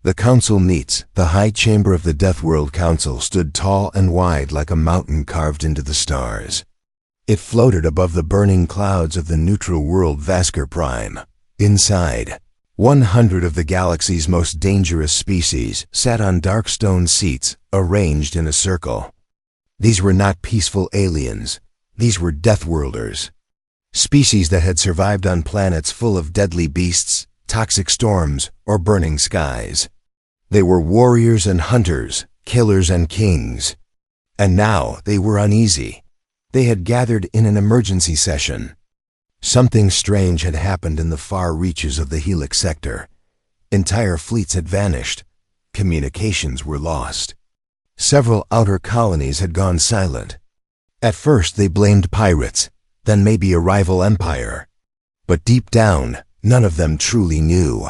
The council meets. The high chamber of the Deathworld Council stood tall and wide like a mountain carved into the stars. It floated above the burning clouds of the neutral world Vasker Prime. Inside, 100 of the galaxy's most dangerous species sat on dark stone seats, arranged in a circle. These were not peaceful aliens. These were Deathworlders. Species that had survived on planets full of deadly beasts, toxic storms, or burning skies. They were warriors and hunters, killers and kings. And now they were uneasy. They had gathered in an emergency session. Something strange had happened in the far reaches of the Helix sector. Entire fleets had vanished. Communications were lost. Several outer colonies had gone silent. At first they blamed pirates, then maybe a rival empire. But deep down, none of them truly knew.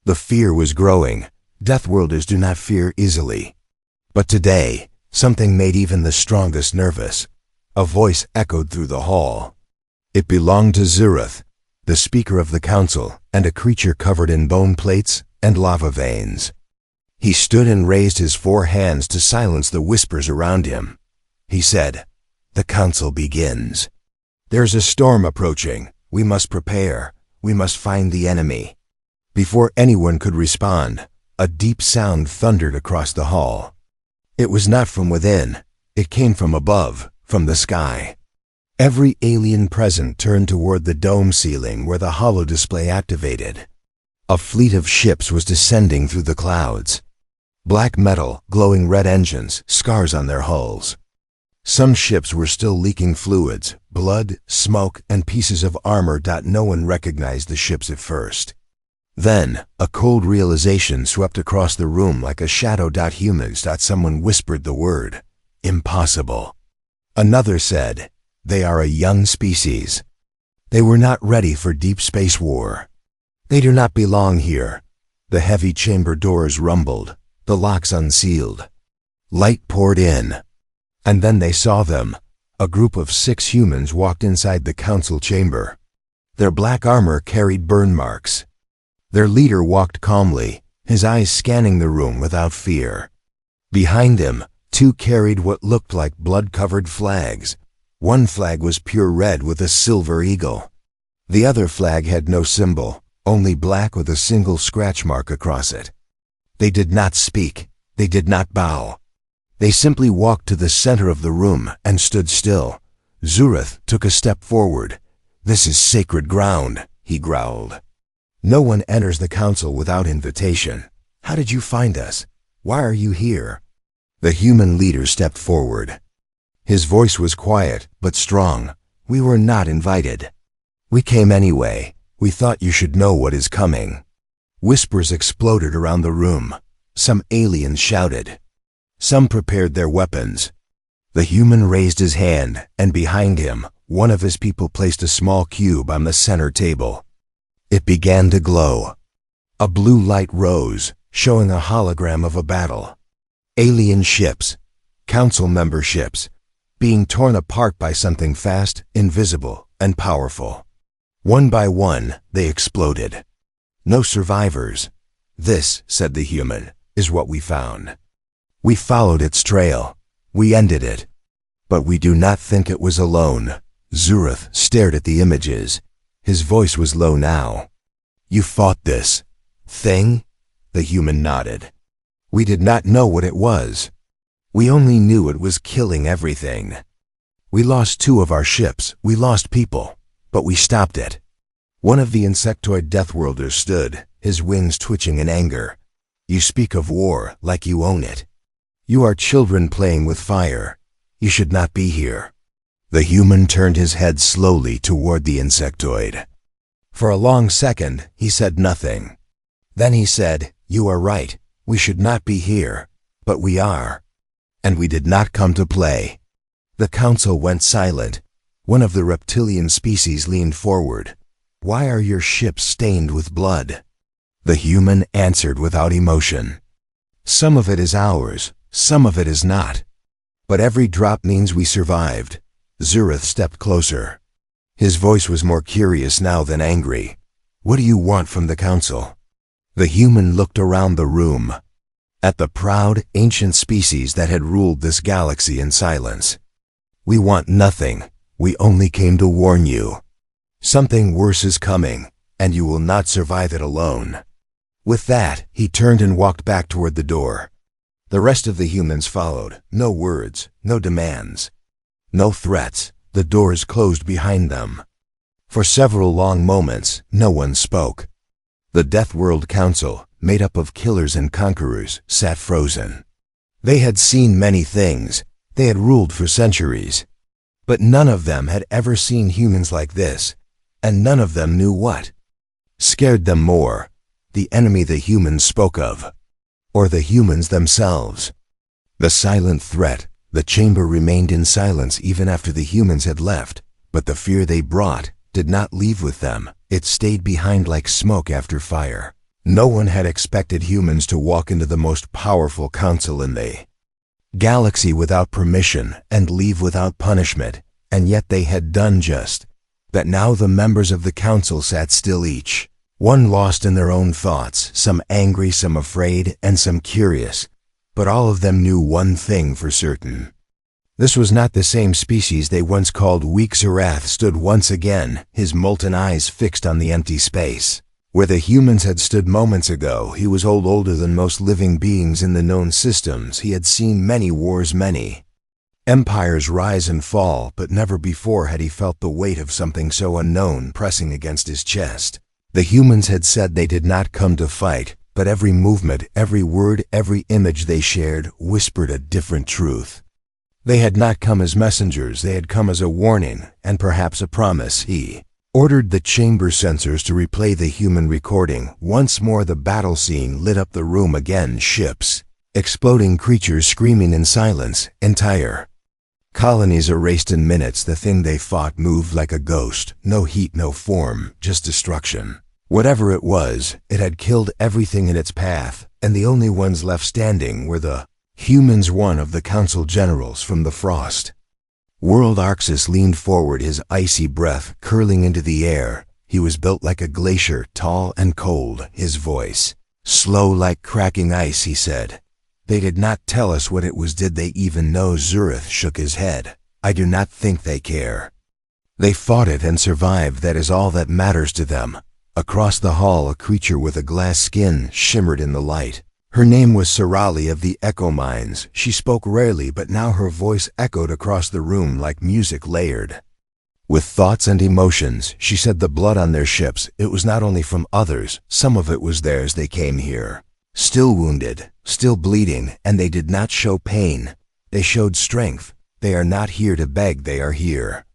The fear was growing. Deathworlders do not fear easily. But today, something made even the strongest nervous. A voice echoed through the hall. It belonged to Zurith, the speaker of the council, and a creature covered in bone plates and lava veins. He stood and raised his 4 hands to silence the whispers around him. He said, "The council begins. There's a storm approaching. We must prepare. We must find the enemy." Before anyone could respond, a deep sound thundered across the hall. It was not from within. It came from above, from the sky. Every alien present turned toward the dome ceiling where the holodisplay activated. A fleet of ships was descending through the clouds. Black metal, glowing red engines, scars on their hulls. Some ships were still leaking fluids, blood, smoke, and pieces of armor. No one recognized the ships at first. Then, a cold realization swept across the room like a shadow. Humans. Someone whispered the word, "Impossible." Another said, "They are a young species. They were not ready for deep space war. They do not belong here." The heavy chamber doors rumbled, the locks unsealed. Light poured in. And then they saw them. A group of 6 humans walked inside the council chamber. Their black armor carried burn marks. Their leader walked calmly, his eyes scanning the room without fear. Behind him, 2 carried what looked like blood-covered flags. One flag was pure red with a silver eagle. The other flag had no symbol, only black with a single scratch mark across it. They did not speak. They did not bow. They simply walked to the center of the room and stood still. Zurith took a step forward. "This is sacred ground," he growled. "No one enters the council without invitation. How did you find us? Why are you here?" The human leader stepped forward. His voice was quiet, but strong. "We were not invited. We came anyway. We thought you should know what is coming." Whispers exploded around the room. Some aliens shouted. Some prepared their weapons. The human raised his hand, and behind him, one of his people placed a small cube on the center table. It began to glow. A blue light rose, showing a hologram of a battle. Alien ships, council member ships, being torn apart by something fast, invisible, and powerful. One by one, they exploded. "No survivors. This," said the human, "is what we found. We followed its trail. We ended it. But we do not think it was alone." Zurith stared at the images. His voice was low now. "You fought this thing?" The human nodded. "We did not know what it was. We only knew it was killing everything. We lost 2 of our ships. We lost people. But we stopped it." One of the insectoid Deathworlders stood, his wings twitching in anger. "You speak of war like you own it. You are children playing with fire. You should not be here." The human turned his head slowly toward the insectoid. For a long second, he said nothing. Then he said, "You are right. We should not be here. But we are. And we did not come to play." The council went silent. One of the reptilian species leaned forward. "Why are your ships stained with blood?" The human answered without emotion. "Some of it is ours. Some of it is not. But every drop means we survived." Zurith stepped closer. His voice was more curious now than angry. "What do you want from the council?" The human looked around the room, at the proud, ancient species that had ruled this galaxy in silence. "We want nothing. We only came to warn you. Something worse is coming, and you will not survive it alone." With that, he turned and walked back toward the door. The rest of the humans followed. No words, no demands, no threats. The doors closed behind them. For several long moments, no one spoke. The Deathworld Council, made up of killers and conquerors, sat frozen. They had seen many things. They had ruled for centuries. But none of them had ever seen humans like this, and none of them knew what scared them more, the enemy the humans spoke of, or the humans themselves. The silent threat. The chamber remained in silence even after the humans had left, but the fear they brought did not leave with them. It stayed behind like smoke after fire. No one had expected humans to walk into the most powerful council in the galaxy without permission and leave without punishment, and yet they had done just that. Now the members of the council sat still, each one lost in their own thoughts, some angry, some afraid, and some curious. But all of them knew one thing for certain. This was not the same species they once called weak. Zerath stood once again, his molten eyes fixed on the empty space. Where the humans had stood moments ago, he was older than most living beings in the known systems. He had seen many wars, many empires rise and fall, but never before had he felt the weight of something so unknown pressing against his chest. The humans had said they did not come to fight, but every movement, every word, every image they shared whispered a different truth. They had not come as messengers, they had come as a warning, and perhaps a promise. He ordered the chamber sensors to replay the human recording. Once more the battle scene lit up the room again, ships, exploding creatures screaming in silence, entire colonies erased in minutes. The thing they fought moved like a ghost, no heat, no form, just destruction. Whatever it was, it had killed everything in its path, and the only ones left standing were the humans. One of the council generals from the frost world, Arxis, leaned forward, his icy breath curling into the air. He was built like a glacier, tall and cold, his voice slow like cracking ice. He said, "They did not tell us what it was. Did they even know?" Zurith shook his head. "I do not think they care. They fought it and survived. That is all that matters to them." Across the hall, a creature with a glass skin shimmered in the light. Her name was Serali of the Echo Mines. She spoke rarely, but now her voice echoed across the room like music layered with thoughts and emotions. She said the blood on their ships, it was not only from others, some of it was theirs. They came here, still wounded, still bleeding, and they did not show pain. They showed strength. They are not here to beg, they are here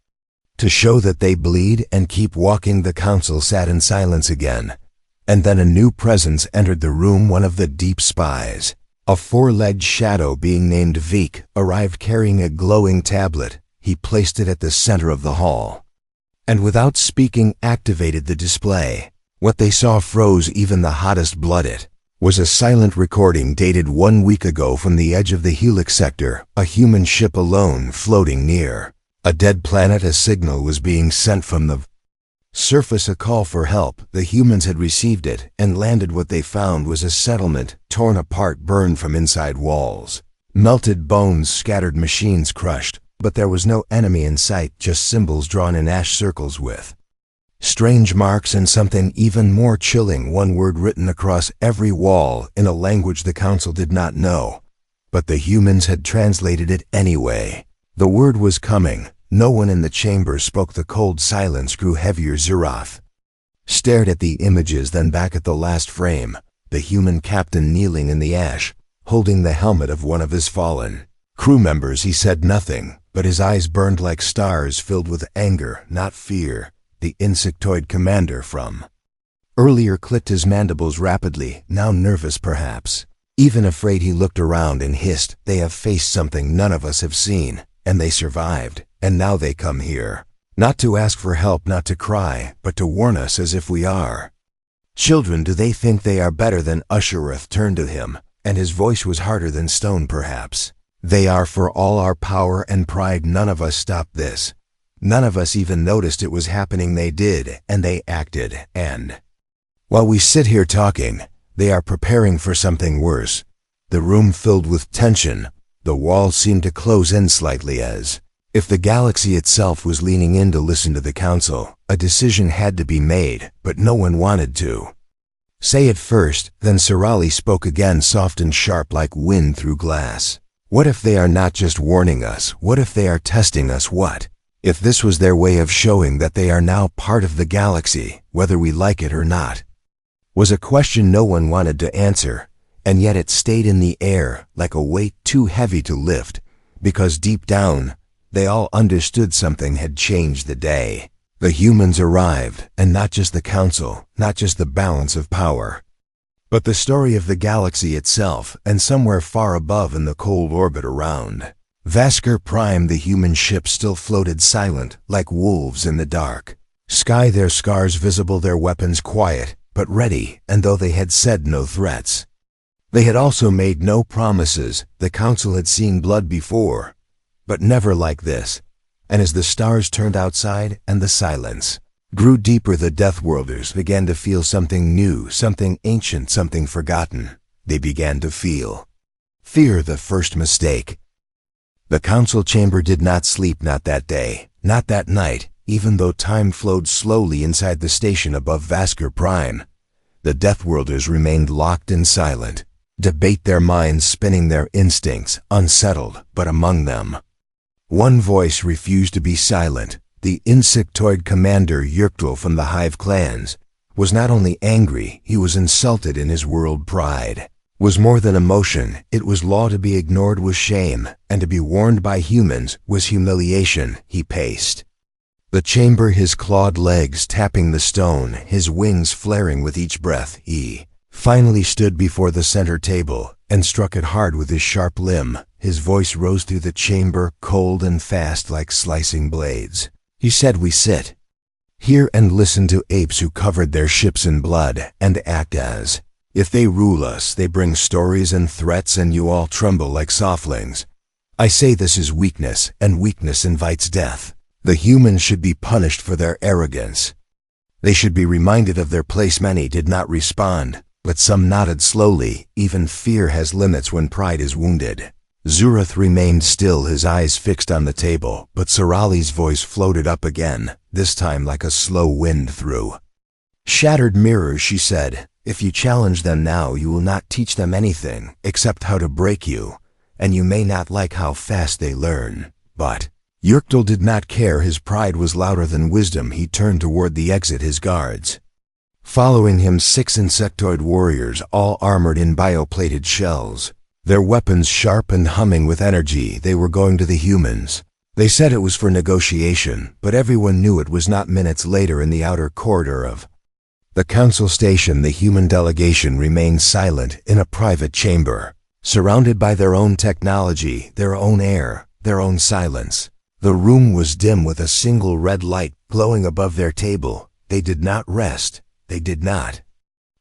to show that they bleed and keep walking. The council sat in silence again, and then a new presence entered the room. One of the deep spies, a four-legged shadow being named Vik, arrived carrying a glowing tablet. He placed it at the center of the hall, and without speaking activated the display. What they saw froze even the hottest blood. It was a silent recording dated 1 week ago from the edge of the Helix sector, a human ship alone floating near a dead planet. A signal was being sent from the surface, a call for help. The humans had received it and landed. What they found was a settlement, torn apart, burned from inside walls. Melted bones, scattered machines crushed, but there was no enemy in sight, just symbols drawn in ash circles with strange marks and something even more chilling, one word written across every wall in a language the council did not know. But the humans had translated it anyway. The word was coming. No one in the chamber spoke. The cold silence grew heavier. Zerath stared at the images, then back at the last frame, the human captain kneeling in the ash, holding the helmet of one of his fallen crew members. He said nothing, but his eyes burned like stars, filled with anger, not fear. The insectoid commander from earlier clicked his mandibles rapidly, now nervous, perhaps even afraid. He looked around and hissed, "They have faced something none of us have seen, and they survived, and now they come here. Not to ask for help, not to cry, but to warn us as if we are children. Do they think they are better than?" Ushereth turned to him, and his voice was harder than stone. "Perhaps they are. For all our power and pride, none of us stopped this. None of us even noticed it was happening. They did, and they acted, and while we sit here talking, They are preparing for something worse. The room filled with tension. The walls seemed to close in slightly as if the galaxy itself was leaning in to listen to the council. A decision had to be made, but no one wanted to say it first. Then Sirali spoke again, soft and sharp like wind through glass. What if they are not just warning us? What if they are testing us? What if this was their way of showing that they are now part of the galaxy, whether we like it or not? Was a question no one wanted to answer, and yet it stayed in the air like a weight too heavy to lift, because deep down, they all understood something had changed the day. The humans arrived, and not just the council, not just the balance of power, but the story of the galaxy itself, and somewhere far above in the cold orbit around Vasker Prime, the human ship still floated silent, like wolves in the dark sky, their scars visible, their weapons quiet, but ready, and though they had said no threats, they had also made no promises. The council had seen blood before, but never like this. And as the stars turned outside and the silence grew deeper, the Deathworlders began to feel something new, something ancient, something forgotten. They began to feel fear, the first mistake. The council chamber did not sleep, not that day, not that night. Even though time flowed slowly inside the station above Vasker Prime, the Deathworlders remained locked and silent, debate, their minds spinning, their instincts unsettled. But among them, one voice refused to be silent. The insectoid commander Yerktel from the Hive clans was not only angry, he was insulted in his world. Pride was more than emotion. It was law. To be ignored was shame, and to be warned by humans was humiliation. He paced the chamber, his clawed legs tapping the stone, his wings flaring with each breath. He finally stood before the center table and struck it hard with his sharp limb. His voice rose through the chamber, cold and fast like slicing blades. He said, "We sit here and listen to apes who covered their ships in blood and act as if they rule us. They bring stories and threats, and you all tremble like softlings. I say this is weakness, and weakness invites death. The humans should be punished for their arrogance. They should be reminded of their place." Many did not respond, but some nodded slowly. Even fear has limits when pride is wounded. Zurath remained still, his eyes fixed on the table, but Sirali's voice floated up again, this time like a slow wind through shattered mirrors. She said, "If you challenge them now, you will not teach them anything except how to break you, and you may not like how fast they learn." But Yerktel did not care. His pride was louder than wisdom. He turned toward the exit, his guards following him, 6 insectoid warriors, all armored in bioplated shells, their weapons sharp and humming with energy. They were going to the humans. They said it was for negotiation, but everyone knew it was not. Minutes later, in the outer corridor of the council station, the human delegation remained silent in a private chamber, surrounded by their own technology, their own air, their own silence. The room was dim with a single red light glowing above their table. They did not rest. They did not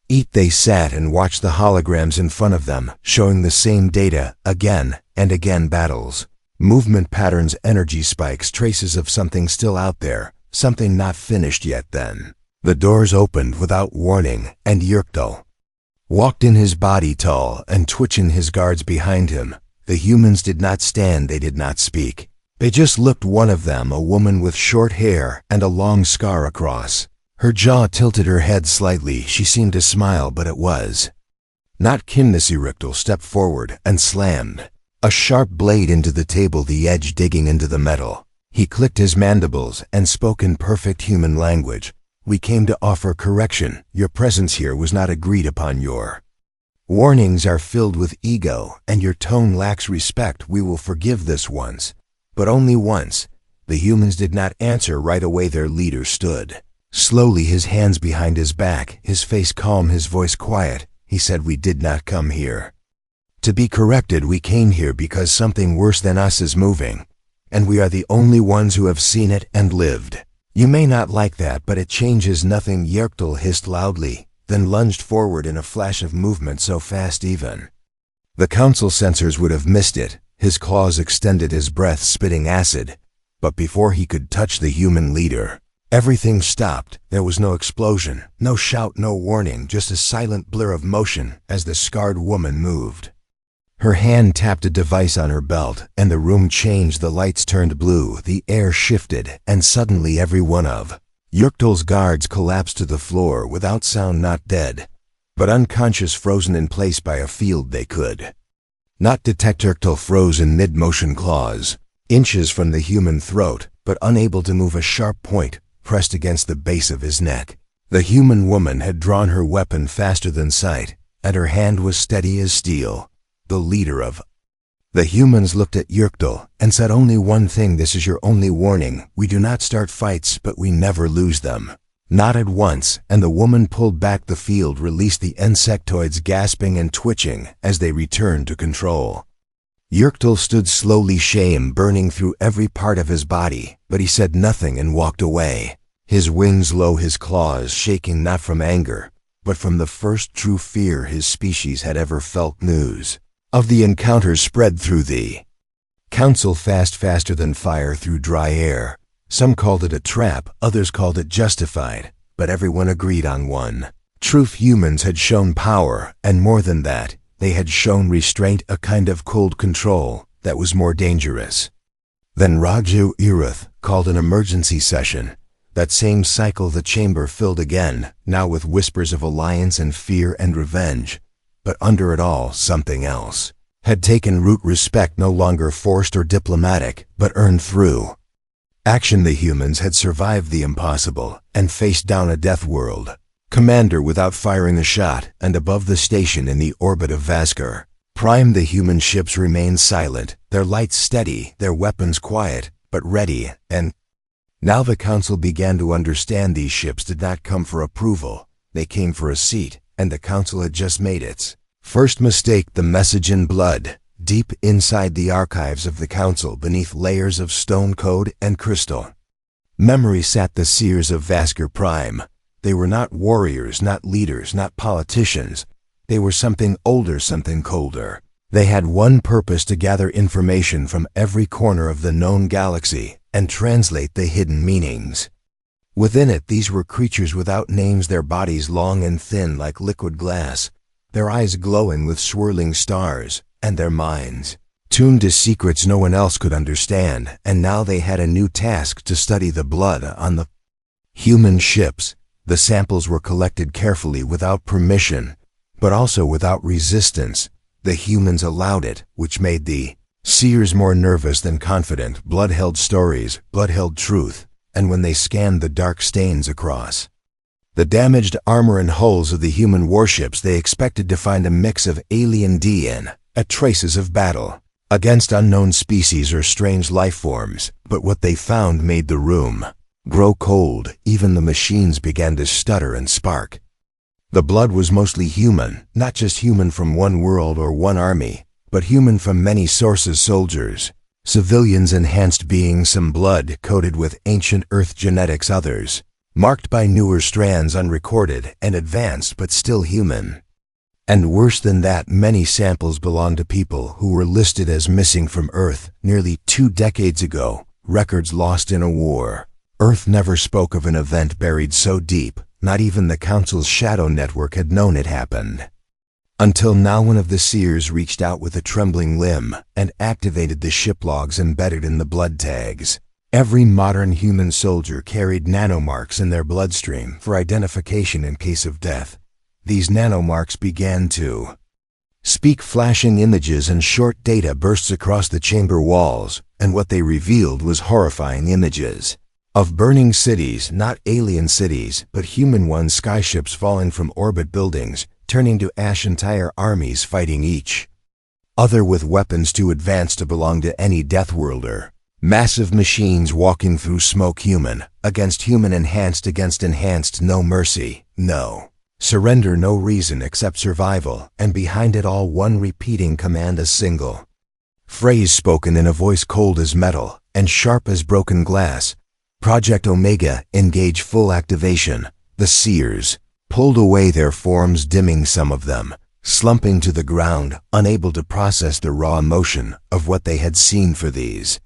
eat. They sat and watched the holograms in front of them, showing the same data again and again. Battles, movement patterns, energy spikes, traces of something still out there, something not finished yet. Then the doors opened without warning, and Yerktel walked in, his body tall and twitching, his guards behind him. The humans did not stand. They did not speak. They just looked. One of them, a woman with short hair and a long scar across her jaw, tilted her head slightly. She seemed to smile, but it was not kindness. Yerktel stepped forward and slammed a sharp blade into the table, the edge digging into the metal. He clicked his mandibles and spoke in perfect human language. "We came to offer correction. Your presence here was not agreed upon. Your warnings are filled with ego, and your tone lacks respect. We will forgive this once, but only once." The humans did not answer right away. Their leader stood slowly, his hands behind his back, his face calm, his voice quiet. He said, "We did not come here to be corrected. We came here because something worse than us is moving, and we are the only ones who have seen it and lived. You may not like that, but it changes nothing." Yerktel hissed loudly, then lunged forward in a flash of movement so fast even the council sensors would have missed it. His claws extended, his breath spitting acid, but before he could touch the human leader, Everything stopped. There was no explosion, no shout, no warning, just a silent blur of motion as the scarred woman moved. Her hand tapped a device on her belt, and the room changed. The lights turned blue, the air shifted, and suddenly every one of Yurktel's guards collapsed to the floor without sound, not dead, but unconscious, frozen in place by a field they could not detect. Yurktel froze in mid-motion, claws inches from the human throat, but unable to move, a sharp point pressed against the base of his neck. The human woman had drawn her weapon faster than sight, and her hand was steady as steel. The leader of the humans looked at Yurktel and said only one thing: "This is your only warning. We do not start fights, but we never lose them." Nodded once, and the woman pulled back the field, released the insectoids, gasping and twitching as they returned to control. Yurktel stood slowly, shame burning through every part of his body, but he said nothing and walked away. His wings low, his claws shaking, not from anger, but from the first true fear his species had ever felt. News of the encounter spread through the council fast, faster than fire through dry air. Some called it a trap, others called it justified, but everyone agreed on one truth: humans had shown power, and more than that, they had shown restraint, a kind of cold control that was more dangerous. Then Raju Iruth called an emergency session. That same cycle the chamber filled again, now with whispers of alliance and fear and revenge. But under it all, something else had taken root: respect, no longer forced or diplomatic, but earned through action. The humans had survived the impossible and faced down a death world commander without firing a shot, and above the station in the orbit of Vaskar Prime the human ships remained silent, their lights steady, their weapons quiet, but ready. And now the council began to understand these ships did not come for approval, they came for a seat, and the council had just made its first mistake. The message in blood, deep inside the archives of the council, beneath layers of stone code and crystal memory, sat the seers of Vaskar Prime. They were not warriors, not leaders, not politicians. They were something older, something colder. They had one purpose: to gather information from every corner of the known galaxy and translate the hidden meanings within it. These were creatures without names, their bodies long and thin like liquid glass, their eyes glowing with swirling stars, and their minds tuned to secrets no one else could understand. And now they had a new task: to study the blood on the human ships. The samples were collected carefully, without permission, but also without resistance. The humans allowed it, which made the seers more nervous than confident. Blood held stories, blood held truth, and when they scanned the dark stains across the damaged armor and hulls of the human warships, they expected to find a mix of alien DNA, traces of battle against unknown species or strange life forms. But what they found made the room grow cold. Even the machines began to stutter and spark. The blood was mostly human, not just human from one world or one army, but human from many sources: soldiers, civilians, enhanced beings, some blood coated with ancient Earth genetics, others marked by newer strands, unrecorded and advanced but still human. And worse than that, many samples belonged to people who were listed as missing from Earth nearly 2 decades ago, records lost in a war. Earth never spoke of an event buried so deep, not even the Council's shadow network had known it happened. Until now, one of the seers reached out with a trembling limb and activated the ship logs embedded in the blood tags. Every modern human soldier carried nanomarks in their bloodstream for identification in case of death. These nanomarks began to speak, flashing images and short data bursts across the chamber walls, and what they revealed was horrifying images of burning cities, not alien cities, but human ones, skyships falling from orbit, buildings turning to ash, entire armies fighting each other with weapons too advanced to belong to any Deathworlder. Massive machines walking through smoke, human against human, enhanced against enhanced, no mercy, no surrender, no reason except survival, and behind it all one repeating command, a single phrase spoken in a voice cold as metal and sharp as broken glass: Project Omega, engage full activation. The seers pulled away, their forms dimming, some of them slumping to the ground, unable to process the raw emotion of what they had seen. For these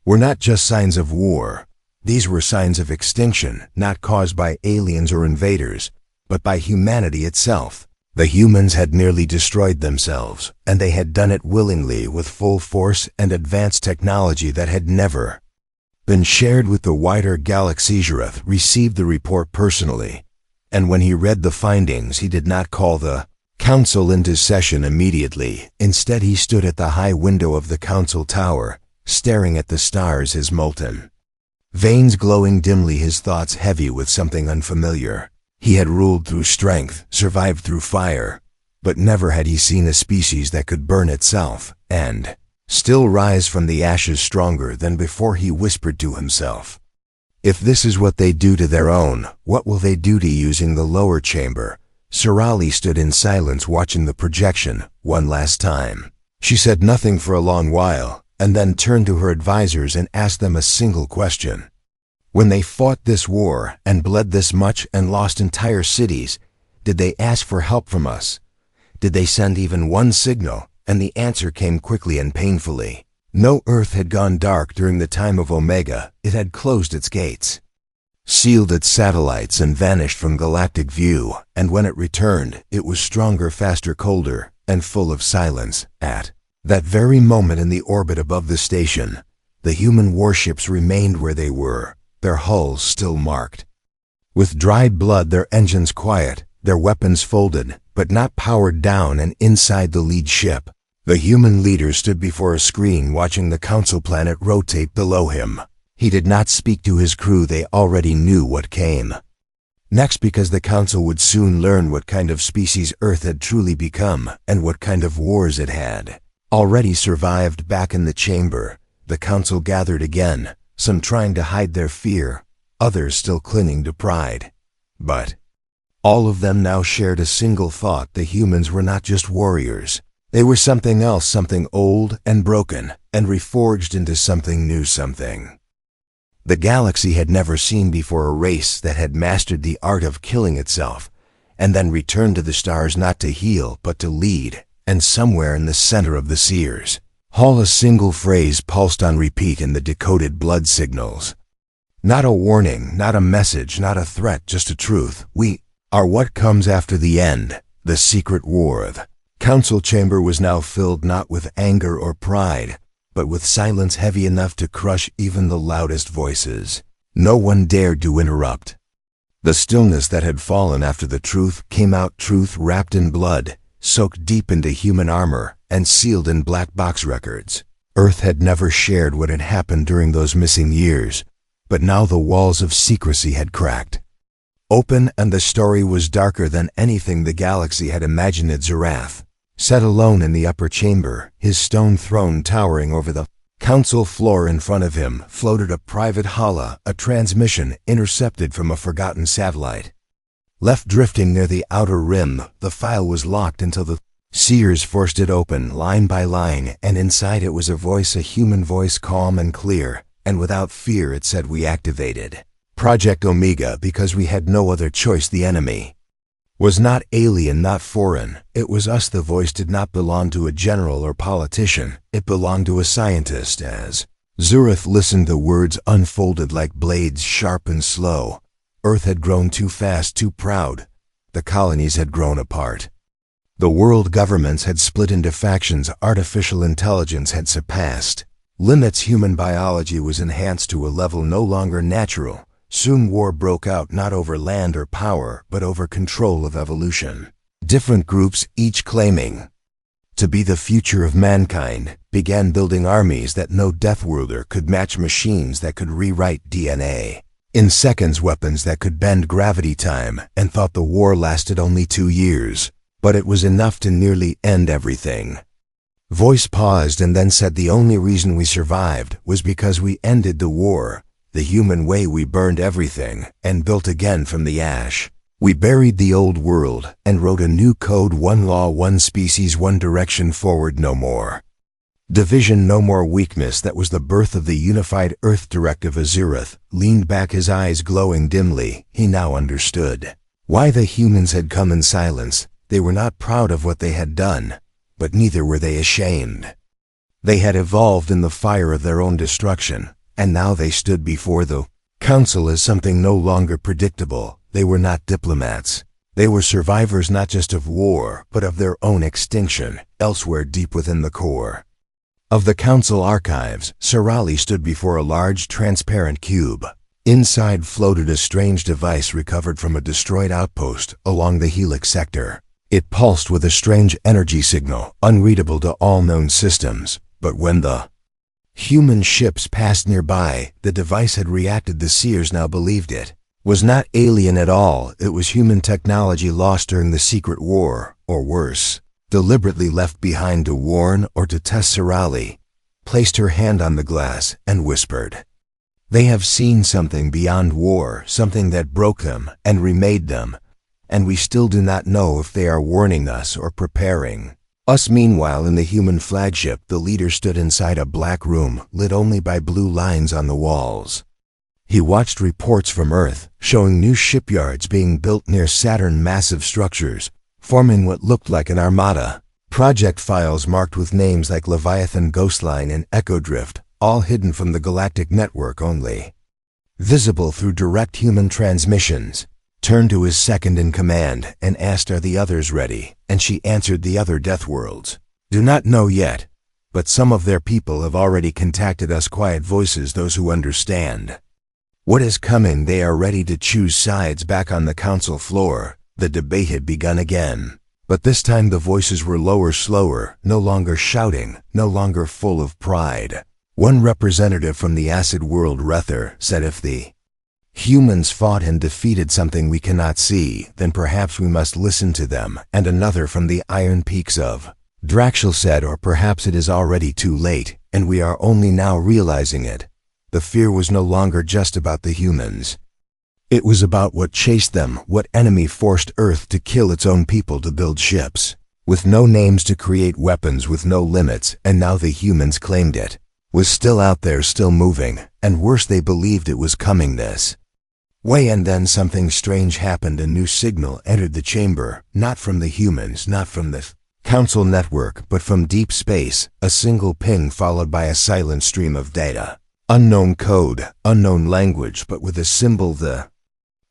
were not just signs of war, These were signs of extinction, not caused by aliens or invaders, but by humanity itself. The humans had nearly destroyed themselves, and they had done it willingly with full force and advanced technology that had never been shared with the wider galaxy. Zurath received the report personally, and when he read the findings, he did not call the council into session immediately. Instead, he stood at the high window of the council tower, staring at the stars, his molten veins glowing dimly, his thoughts heavy with something unfamiliar. He had ruled through strength, survived through fire, but never had he seen a species that could burn itself and still rise from the ashes stronger than before. He whispered to himself, "If this is what they do to their own, what will they do to using the lower chamber?" Sorali stood in silence, watching the projection one last time. She said nothing for a long while, and then turned to her advisors and asked them a single question. When they fought this war and bled this much and lost entire cities, did they ask for help from us? Did they send even one signal? And the answer came quickly and painfully. No. Earth had gone dark during the time of Omega. It had closed its gates, sealed its satellites, and vanished from galactic view. And when it returned, it was stronger, faster, colder, and full of silence. At that very moment, in the orbit above the station, the human warships remained where they were, their hulls still marked with dried blood, their engines quiet, their weapons folded, but not powered down. And inside the lead ship, the human leader stood before a screen, watching the council planet rotate below him. He did not speak to his crew. They already knew what came next, because the council would soon learn what kind of species Earth had truly become and what kind of wars it had already survived. Back in the chamber, the council gathered again, some trying to hide their fear, others still clinging to pride. But all of them now shared a single thought: the humans were not just warriors. They were something else, something old and broken, and reforged into something new, something the galaxy had never seen before, a race that had mastered the art of killing itself, and then returned to the stars not to heal, but to lead. And somewhere in the center of the Seers Hall, a single phrase pulsed on repeat in the decoded blood signals. Not a warning, not a message, not a threat, just a truth. We are what comes after the end, the secret war. The council chamber was now filled not with anger or pride, but with silence heavy enough to crush even the loudest voices. No one dared to interrupt. The stillness that had fallen after the truth came out, truth wrapped in blood, soaked deep into human armor, and sealed in black box records. Earth had never shared what had happened during those missing years, but now the walls of secrecy had cracked open, and the story was darker than anything the galaxy had imagined it. Zurath sat alone in the upper chamber, his stone throne towering over the council floor. In front of him floated a private hala, a transmission intercepted from a forgotten satellite, left drifting near the outer rim. The file was locked until the Seers forced it open, line by line, and inside it was a voice, a human voice, calm and clear, and without fear. It said, "We activated Project Omega because we had no other choice. The enemy was not alien, not foreign. It was us." The voice did not belong to a general or politician. It belonged to a scientist. As Zurath listened, the words unfolded like blades, sharp and slow. Earth had grown too fast, too proud. The colonies had grown apart. The world governments had split into factions. Artificial intelligence had surpassed limits. Human biology was enhanced to a level no longer natural. Soon war broke out, not over land or power, but over control of evolution. Different groups, each claiming to be the future of mankind, began building armies that no Deathworlder could match, machines that could rewrite DNA in seconds, weapons that could bend gravity time, and thought the war lasted only 2 years. But it was enough to nearly end everything. Voice paused and then said, "The only reason we survived was because we ended the war. The human way, we burned everything and built again from the ash. We buried the old world and wrote a new code, one law, one species, one direction forward. No more division, no more weakness." That was the birth of the unified Earth Directive. Azurath leaned back, his eyes glowing dimly. He now understood why the humans had come in silence. They were not proud of what they had done, but neither were they ashamed. They had evolved in the fire of their own destruction, and now they stood before the Council is something no longer predictable. They were not diplomats. They were survivors not just of war, but of their own extinction, elsewhere deep within the core. Of the Council archives, Sirali stood before a large, transparent cube. Inside floated a strange device recovered from a destroyed outpost along the Helix sector. It pulsed with a strange energy signal, unreadable to all known systems. But when the human ships passed nearby, the device had reacted. The seers now believed it was not alien at all. It was human technology lost during the secret war, or worse, deliberately left behind to warn or to test. Sirali placed her hand on the glass and whispered, "They have seen something beyond war, something that broke them and remade them, and we still do not know if they are warning us or preparing us." Meanwhile, in the human flagship, the leader stood inside a black room lit only by blue lines on the walls. He watched reports from Earth, showing new shipyards being built near Saturn, massive structures, forming what looked like an armada. Project files marked with names like Leviathan, Ghostline, and Echo Drift, all hidden from the galactic network, only visible through direct human transmissions. Turned to his second in command and asked, "Are the others ready?" And she answered, "The other Deathworlds do not know yet, but some of their people have already contacted us." Quiet voices, those who understand what is coming. They are ready to choose sides. Back on the council floor, the debate had begun again. But this time the voices were lower, slower, no longer shouting, no longer full of pride. One representative from the acid world, Rether, said, "If the humans fought and defeated something we cannot see, then perhaps we must listen to them." And another from the Iron Peaks of Draxel said, "Or perhaps it is already too late, and we are only now realizing it." The fear was no longer just about the humans. It was about what chased them, what enemy forced Earth to kill its own people, to build ships with no names, to create weapons with no limits. And now the humans claimed it was still out there, still moving, and worse, they believed it was coming this way. And then something strange happened. A new signal entered the chamber, not from the humans, not from the Council network, but from deep space. A single ping followed by a silent stream of data. Unknown code, unknown language, but with a symbol, the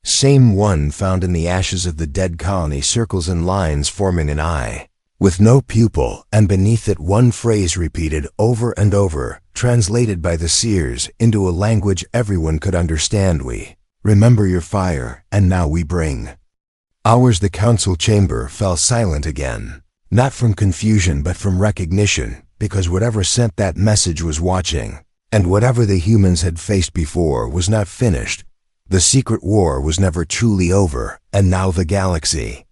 same one found in the ashes of the dead colony, circles and lines forming an eye with no pupil, and beneath it one phrase repeated over and over, translated by the seers into a language everyone could understand: "We remember your fire, and now we bring ours." The council chamber fell silent again, not from confusion but from recognition, because whatever sent that message was watching. And whatever the humans had faced before was not finished. The secret war was never truly over, and now the galaxy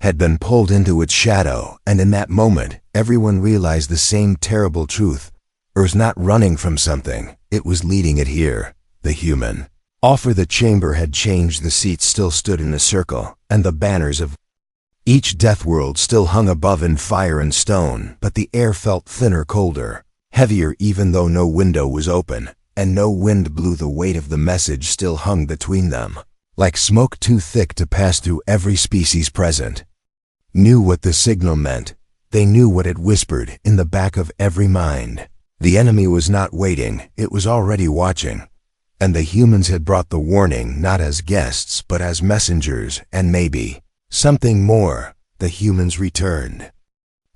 had been pulled into its shadow. And in that moment, everyone realized the same terrible truth. Earth's not running from something, it was leading it here. The human offer. The chamber had changed. The seats still stood in a circle, and the banners of each Deathworld still hung above in fire and stone, but the air felt thinner, colder, heavier, even though no window was open, and no wind blew. The weight of the message still hung between them, like smoke too thick to pass through. Every species present knew what the signal meant. They knew what it whispered in the back of every mind. The enemy was not waiting, it was already watching. And the humans had brought the warning, not as guests, but as messengers, and maybe something more. The humans returned.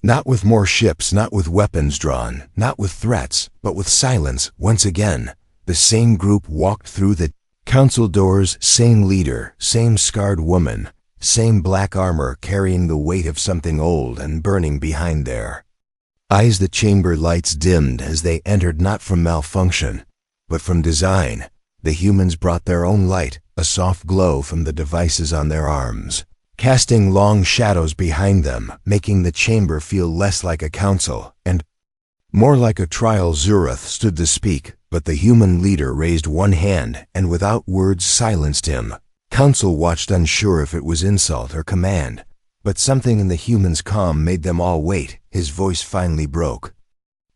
Not with more ships, not with weapons drawn, not with threats, but with silence. Once again, the same group walked through the council doors, same leader, same scarred woman, same black armor carrying the weight of something old and burning behind their eyes. The chamber lights dimmed as they entered, not from malfunction, but from design. The humans brought their own light, a soft glow from the devices on their arms, casting long shadows behind them, making the chamber feel less like a council and more like a trial. Zurath stood to speak, but the human leader raised one hand and without words silenced him. Council watched, unsure if it was insult or command, but something in the human's calm made them all wait. His voice finally broke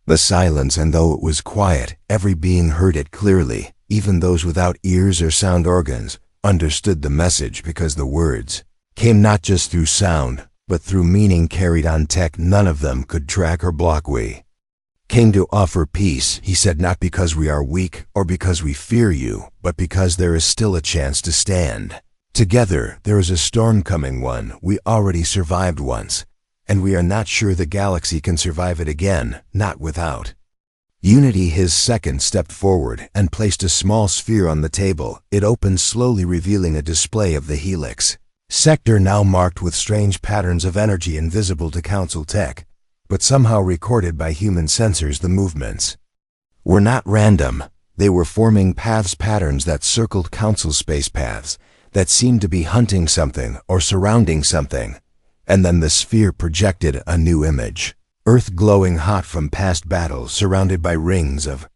the silence, and though it was quiet, every being heard it clearly. Even those without ears or sound organs understood the message, because the words came not just through sound, but through meaning carried on tech none of them could track or block. We Came to offer peace, he said, not because we are weak or because we fear you, but because there is still a chance to stand. Together, there is a storm coming, one we already survived once, and we are not sure the galaxy can survive it again, not without. Unity, his second, stepped forward and placed a small sphere on the table. It opened slowly, revealing a display of the helix sector, now marked with strange patterns of energy invisible to Council tech, but somehow recorded by human sensors. The movements were not random. They were forming patterns that circled Council space paths, that seemed to be hunting something or surrounding something. And then the sphere projected a new image. Earth glowing hot from past battles, surrounded by rings of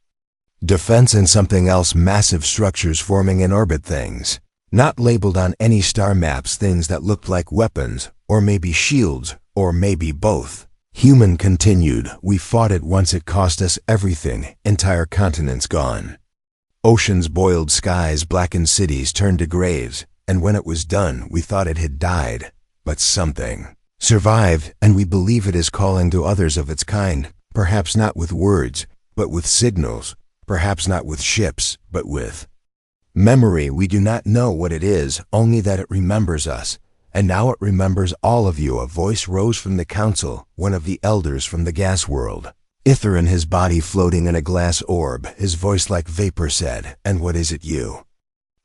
defense, and something else, massive structures forming in orbit, things not labeled on any star maps, things that looked like weapons, or maybe shields, or maybe both. Human continued, we fought it once, it cost us everything, entire continents gone. Oceans boiled, skies blackened, cities turned to graves, and when it was done, we thought it had died. But something survived, and we believe it is calling to others of its kind, perhaps not with words, but with signals, perhaps not with ships, but with memory. We do not know what it is, only that it remembers us. And now it remembers all of you. A voice rose from the Council, one of the elders from the gas world. Ether in his body floating in a glass orb, his voice like vapor said, "And what is it you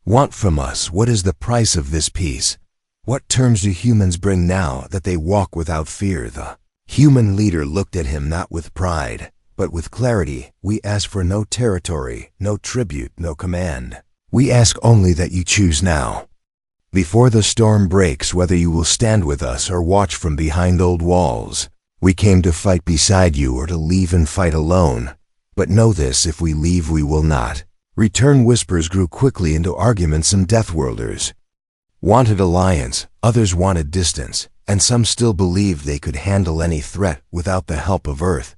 want from us? What is the price of this peace? What terms do humans bring now that they walk without fear?" The human leader looked at him, not with pride, but with clarity. "We ask for no territory, no tribute, no command. We ask only that you choose now, before the storm breaks, whether you will stand with us or watch from behind old walls. We came to fight beside you or to leave and fight alone. But know this, if we leave, we will not return." Whispers grew quickly into arguments. Some Deathworlders wanted alliance, others wanted distance, and some still believed they could handle any threat without the help of Earth.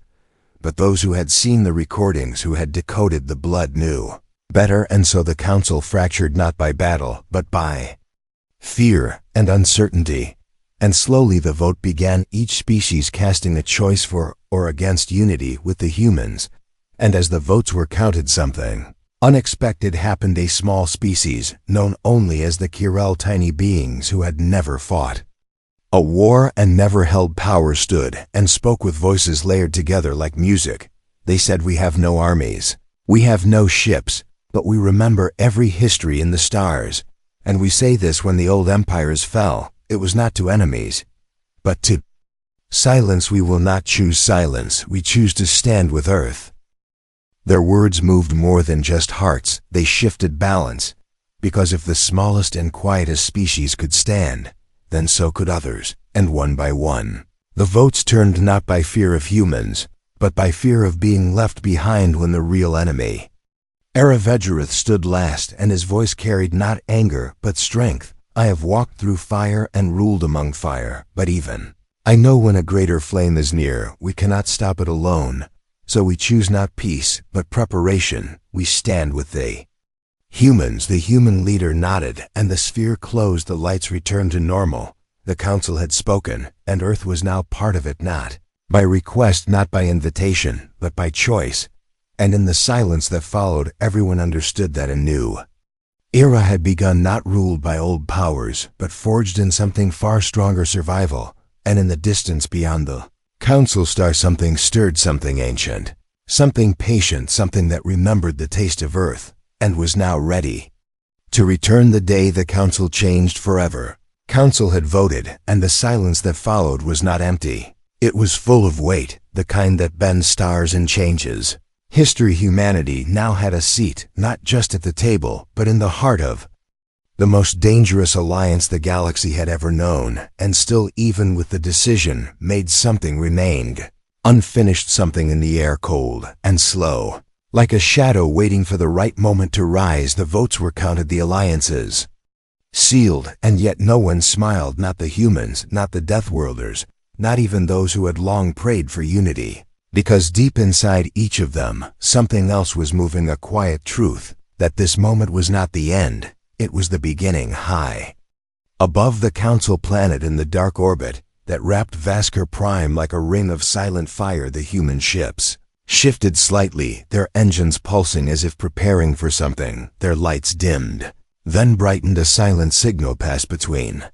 But those who had seen the recordings, who had decoded the blood, knew better, and so the Council fractured, not by battle, but by fear and uncertainty. And slowly the vote began, each species casting a choice for or against unity with the humans. And as the votes were counted, something unexpected happened. A small species, known only as the Kirel, tiny beings who had never fought a war and never held power, stood and spoke with voices layered together like music. They said, "We have no armies, we have no ships, but we remember every history in the stars. And we say this: when the old empires fell, it was not to enemies, but to silence. We will not choose silence, we choose to stand with Earth." Their words moved more than just hearts, they shifted balance. Because if the smallest and quietest species could stand, then so could others, and one by one, the votes turned, not by fear of humans, but by fear of being left behind when the real enemy, Aravedgereth, stood last, and his voice carried not anger, but strength. "I have walked through fire and ruled among fire, but even I know when a greater flame is near, we cannot stop it alone. So we choose not peace, but preparation. We stand with the humans." The human leader nodded, and the sphere closed. The lights returned to normal. The Council had spoken, and Earth was now part of it, not by request, not by invitation, but by choice. And in the silence that followed, everyone understood that a new era had begun, not ruled by old powers, but forged in something far stronger: survival. And in the distance beyond the Council star, something stirred, something ancient, something patient, something that remembered the taste of Earth, and was now ready to return. The day the Council changed forever. Council had voted, and the silence that followed was not empty. It was full of weight, the kind that bends stars and changes history. Humanity now had a seat, not just at the table, but in the heart of the most dangerous alliance the galaxy had ever known. And still, even with the decision made, something remained unfinished, something in the air, cold and slow, like a shadow waiting for the right moment to rise. The votes were counted, the alliances sealed, and yet no one smiled, not the humans, not the Deathworlders, not even those who had long prayed for unity. Because deep inside each of them, something else was moving, a quiet truth, that this moment was not the end, it was the beginning. High above the Council planet, in the dark orbit that wrapped Vasker Prime like a ring of silent fire, the human ships shifted slightly, their engines pulsing as if preparing for something. Their lights dimmed, then brightened. A silent signal passed between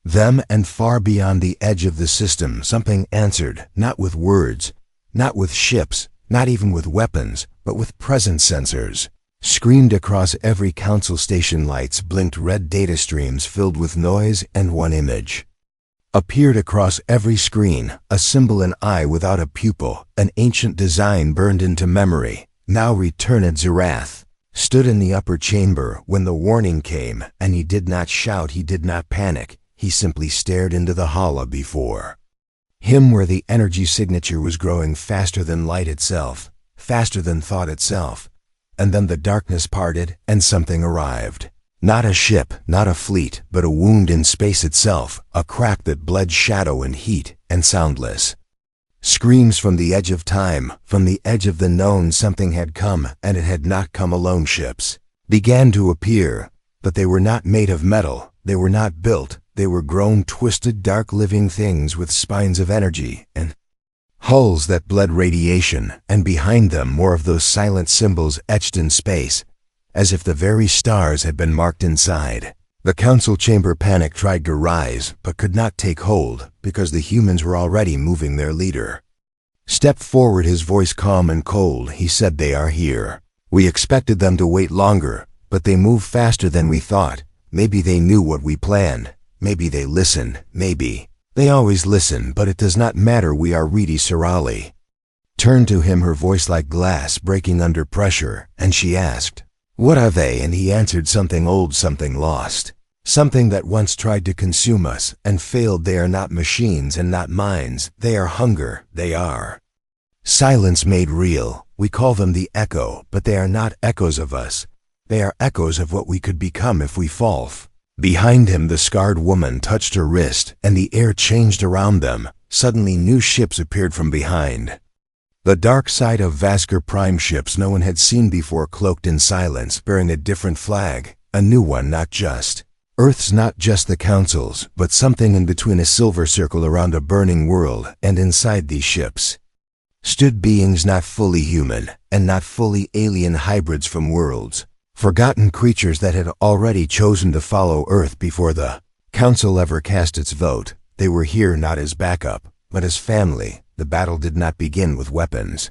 them and far beyond the edge of the system. Something answered, not with words, not with ships, not even with weapons, but with presence sensors. Screamed across every council station. Lights blinked, red data streams filled with noise, and one image appeared across every screen, a symbol, an eye without a pupil, an ancient design burned into memory. Now returned. Zerath stood in the upper chamber when the warning came, and he did not shout, he did not panic, he simply stared into the hollow before him where the energy signature was growing faster than light itself, faster than thought itself. And then the darkness parted, and something arrived. Not a ship, not a fleet, but a wound in space itself, a crack that bled shadow and heat, and soundless screams from the edge of time, from the edge of the known. Something had come, and it had not come alone. Ships began to appear, but they were not made of metal, they were not built, they were grown, twisted, dark living things with spines of energy, and hulls that bled radiation, and behind them more of those silent symbols etched in space, as if the very stars had been marked inside. The council chamber panic tried to rise, but could not take hold, because the humans were already moving. Their leader stepped forward, his voice calm and cold. He said, "They are here. We expected them to wait longer, but they move faster than we thought. Maybe they knew what we planned. Maybe they listened. Maybe. They always listen, but it does not matter. We are ready." Sorali turned to him, her voice like glass breaking under pressure, and she asked, "What are they?" And he answered, "Something old, something lost. Something that once tried to consume us and failed. They are not machines and not minds. They are hunger. They are silence made real. We call them the echo, but they are not echoes of us. They are echoes of what we could become if we fall." Behind him, the scarred woman touched her wrist, and the air changed around them. Suddenly new ships appeared from behind the dark side of Vasker Prime, ships no one had seen before, cloaked in silence, bearing a different flag, a new one, not just Earth's, not just the Council's, but something in between, a silver circle around a burning world. And inside these ships stood beings not fully human, and not fully alien, hybrids from worlds, forgotten creatures that had already chosen to follow Earth before the Council ever cast its vote. They were here not as backup, but as family. The battle did not begin with weapons.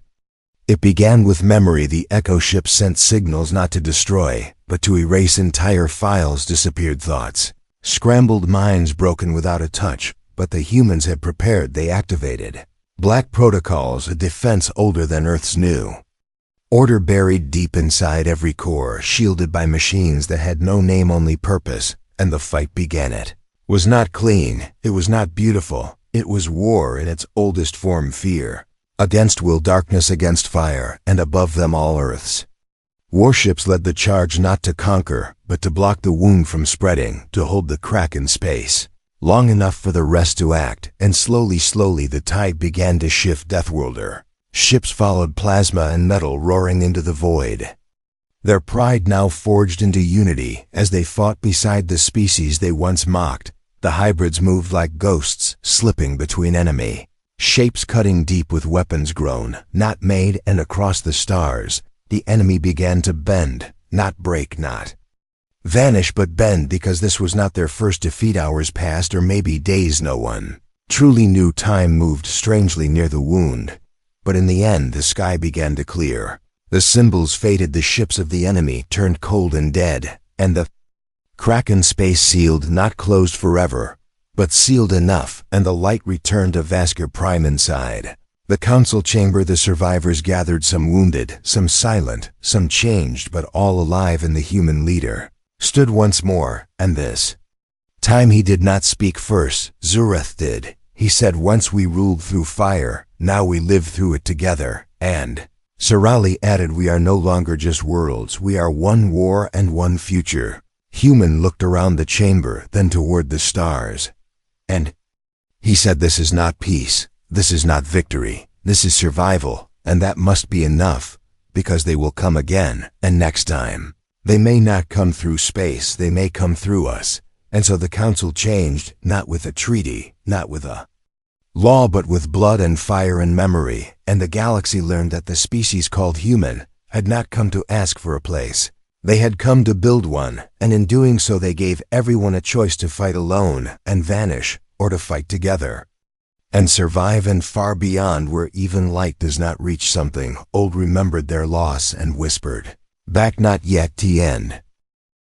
It began with memory. The echo ships sent signals not to destroy, but to erase entire files, disappeared thoughts, scrambled minds broken without a touch. But the humans had prepared. They activated black protocols, a defense older than Earth's new order, buried deep inside every core, shielded by machines that had no name, only purpose. And the fight began. It was not clean, it was not beautiful, it was war in its oldest form, fear against will, darkness against fire, and above them all Earth's warships led the charge, not to conquer, but to block the wound from spreading, to hold the crack in space long enough for the rest to act. And slowly, slowly the tide began to shift. Deathworlder ships followed, plasma and metal roaring into the void, their pride now forged into unity as they fought beside the species they once mocked. The hybrids moved like ghosts, slipping between enemy shapes, cutting deep with weapons grown, not made. And across the stars, the enemy began to bend, not break, not vanish, but bend, because this was not their first defeat. Hours passed, or maybe days. No one truly knew. Time moved strangely near the wound. But in the end, the sky began to clear. The symbols faded, the ships of the enemy turned cold and dead, and the crack in space sealed, not closed forever, but sealed enough, and the light returned to Vasker Prime. Inside the council chamber, the survivors gathered, some wounded, some silent, some changed, but all alive. And the human leader stood once more, and this time he did not speak first. Zerath did. He said, "Once we ruled through fire, now we live through it together." And Sorali added, "We are no longer just worlds, we are one war and one future." Human looked around the chamber, then toward the stars, and he said, "This is not peace, this is not victory, this is survival, and that must be enough, because they will come again, and next time, they may not come through space, they may come through us." And so the council changed, not with a treaty, not with a Law but with blood and fire and memory, and the galaxy learned that the species called human had not come to ask for a place. They had come to build one, and in doing so they gave everyone a choice to fight alone and vanish, or to fight together and survive and far beyond where even light does not reach something. Old remembered their loss and whispered, "Back not yet, the end."